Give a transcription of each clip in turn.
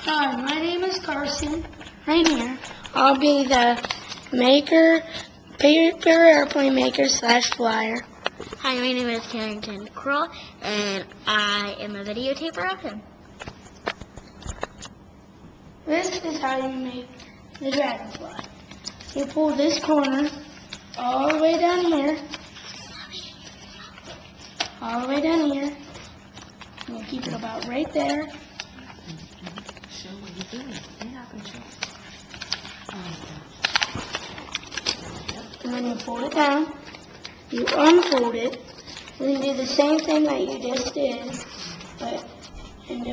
Hi, my name is Carson. Right here, I'll be the paper airplane maker / flyer. Hi, my name is Carrington Kroll, and I am a videotaper of him. This is how you make the dragonfly. You pull this corner all the way down here, and you keep it about right there. Show what you're doing. You're not going to show. And then you fold it down, you unfold it, and then do the same thing that you just did, but in the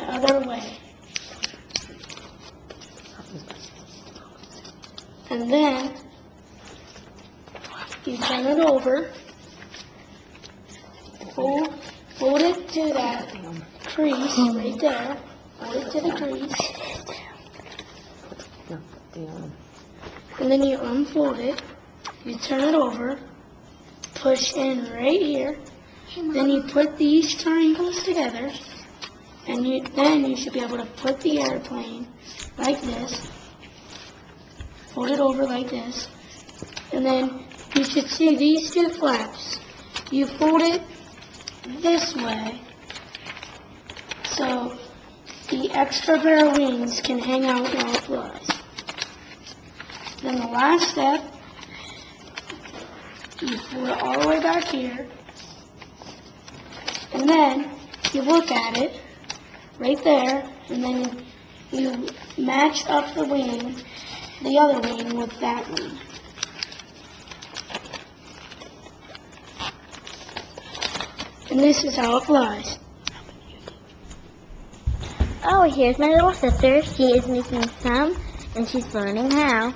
other way. And then you turn it over, fold it to that crease right there, fold it to the crease, and then you unfold it, you turn it over, push in right here, then you put these triangles together, and then you should be able to put the airplane like this, fold it over like this, and then you should see these two flaps. You fold it this way so the extra pair of wings can hang out while it flies. Then the last step, you fold it all the way back here, and then you look at it right there, and then you match up the wing, the other wing, with that wing. And this is how it flies. Oh, here's my little sister. She is making some, and she's learning how.